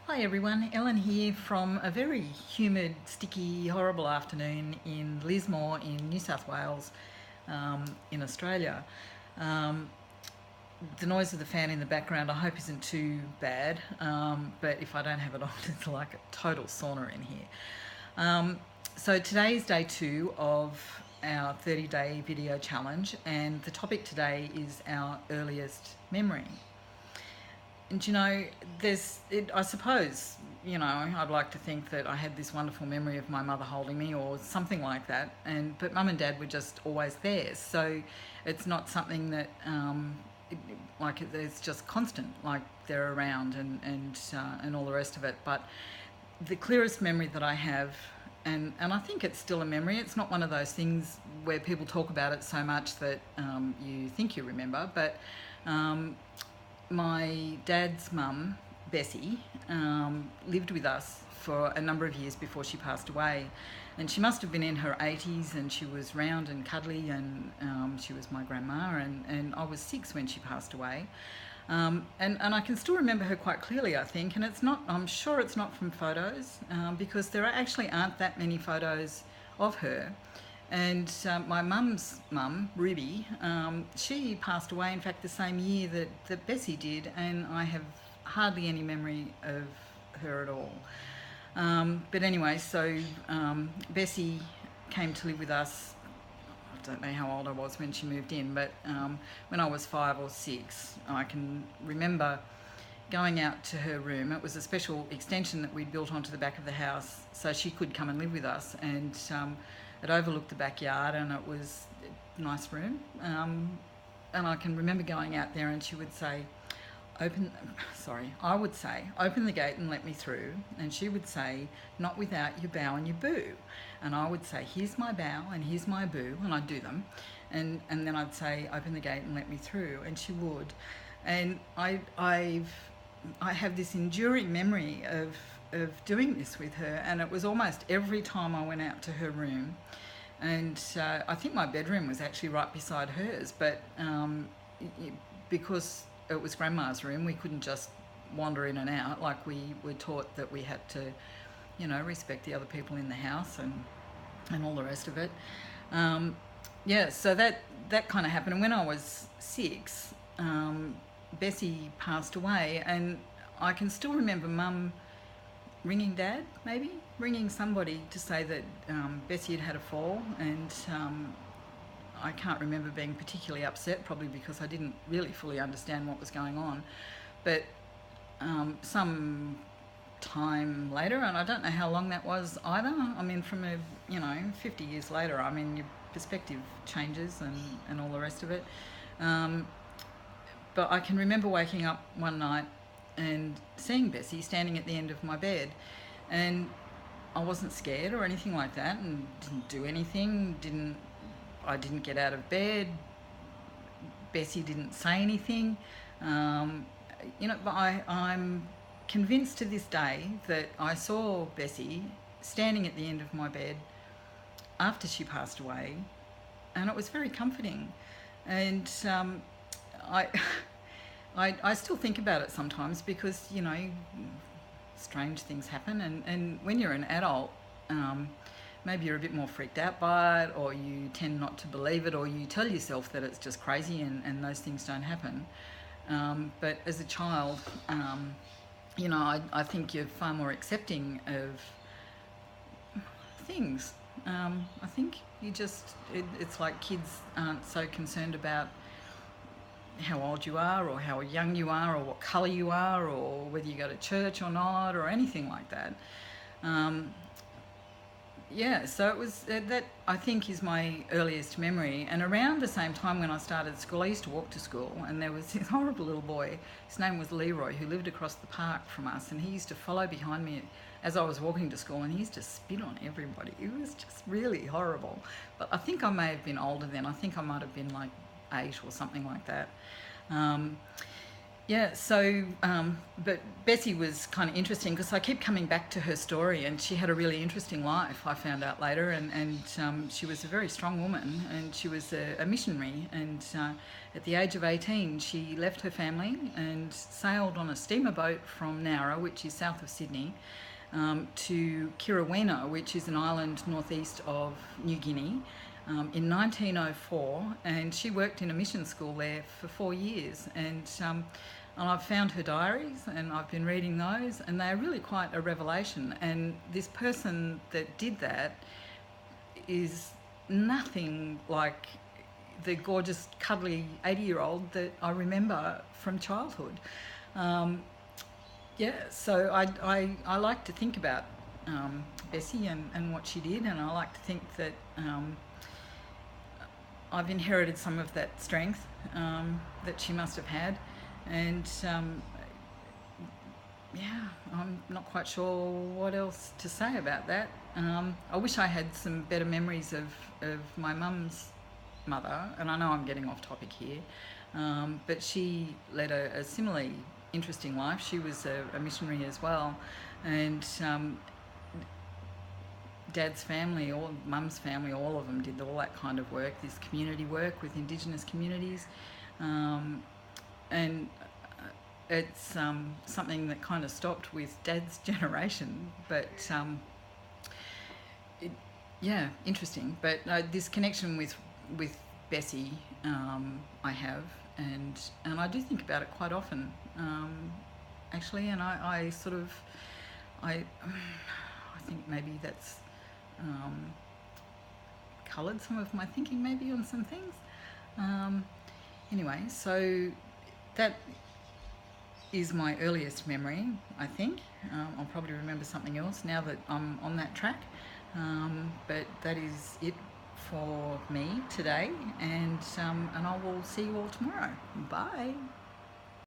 Hi everyone, Ellen here from a very humid, sticky, horrible afternoon in Lismore in New South Wales in Australia. Um, the noise of the fan in the background I hope isn't too bad, but if I don't have it on it's like a total sauna in here. Um, so today is day 2 of our 30-day video challenge, and the topic today is our earliest memory. And I suppose, I'd like to think that I had this wonderful memory of my mother holding me or something like that. But mum and dad were just always there. So it's not something that, it's just constant, like they're around and all the rest of it. But the clearest memory that I have, and I think it's still a memory, it's not one of those things where people talk about it so much that you think you remember, but my dad's mum, Bessie, lived with us for a number of years before she passed away. And she must have been in her 80s, and she was round and cuddly, and she was my grandma, and I was 6 when she passed away. And I can still remember her quite clearly, I think, and I'm sure it's not from photos, because there actually aren't that many photos of her. And my mum's mum, Ruby, she passed away, in fact, the same year that Bessie did, and I have hardly any memory of her at all. But anyway, so Bessie came to live with us. I don't know how old I was when she moved in, but when I was 5 or 6, I can remember going out to her room. It was a special extension that we'd built onto the back of the house so she could come and live with us, and it overlooked the backyard, and it was a nice room. And I can remember going out there, and she would say, I would say, open the gate and let me through. And she would say, not without your bow and your boo. And I would say, here's my bow and here's my boo, and I'd do them. And then I'd say, open the gate and let me through, and she would. And I have this enduring memory of doing this with her, and it was almost every time I went out to her room. And I think my bedroom was actually right beside hers, but because it was grandma's room, we couldn't just wander in and out. Like, we were taught that we had to, respect the other people in the house and all the rest of it. So that kind of happened. And when I was 6, Bessie passed away, and I can still remember Mum ringing Dad, ringing somebody to say that Bessie had had a fall, and I can't remember being particularly upset, probably because I didn't really fully understand what was going on. But some time later, and I don't know how long that was either, I mean, from 50 years later, I mean, your perspective changes and all the rest of it. But I can remember waking up one night and seeing Bessie standing at the end of my bed, and I wasn't scared or anything like that, and didn't do anything. I didn't get out of bed. Bessie didn't say anything. But I'm convinced to this day that I saw Bessie standing at the end of my bed after she passed away, and it was very comforting. And I I still think about it sometimes because, strange things happen. And when you're an adult, maybe you're a bit more freaked out by it, or you tend not to believe it, or you tell yourself that it's just crazy and those things don't happen. But as a child, I think you're far more accepting of things. I think it's like kids aren't so concerned about how old you are, or how young you are, or what colour you are, or whether you go to church or not, or anything like that. So it was that, I think, is my earliest memory. And around the same time when I started school, I used to walk to school, and there was this horrible little boy, his name was Leroy, who lived across the park from us, and he used to follow behind me as I was walking to school, and he used to spit on everybody. It was just really horrible. But I think I may have been older then. I think I might have been like 8 or something like that. Yeah, so, but Bessie was kind of interesting because I keep coming back to her story, and she had a really interesting life, I found out later, and she was a very strong woman, and she was a missionary, and at the age of 18 she left her family and sailed on a steamer boat from Nowra, which is south of Sydney, to Kirawina, which is an island northeast of New Guinea, in 1904, and she worked in a mission school there for 4 years. And I've found her diaries and I've been reading those, and they're really quite a revelation. And this person that did that is nothing like the gorgeous, cuddly 80-year-old that I remember from childhood. Um, yeah, so I like to think about Bessie and what she did, and I like to think that I've inherited some of that strength that she must have had. And yeah, I'm not quite sure what else to say about that. I wish I had some better memories of my mum's mother, and I know I'm getting off topic here, but she led a similarly interesting life. She was a missionary as well, and Dad's family, or Mum's family, all of them did all that kind of work, this community work with Indigenous communities. And it's something that kind of stopped with Dad's generation, but yeah, interesting. But this connection with Bessie, I have, and I do think about it quite often, actually. And I sort of I think maybe that's coloured some of my thinking maybe on some things. Anyway, so that is my earliest memory, I think. I'll probably remember something else now that I'm on that track. But that is it for me today, and I will see you all tomorrow. Bye.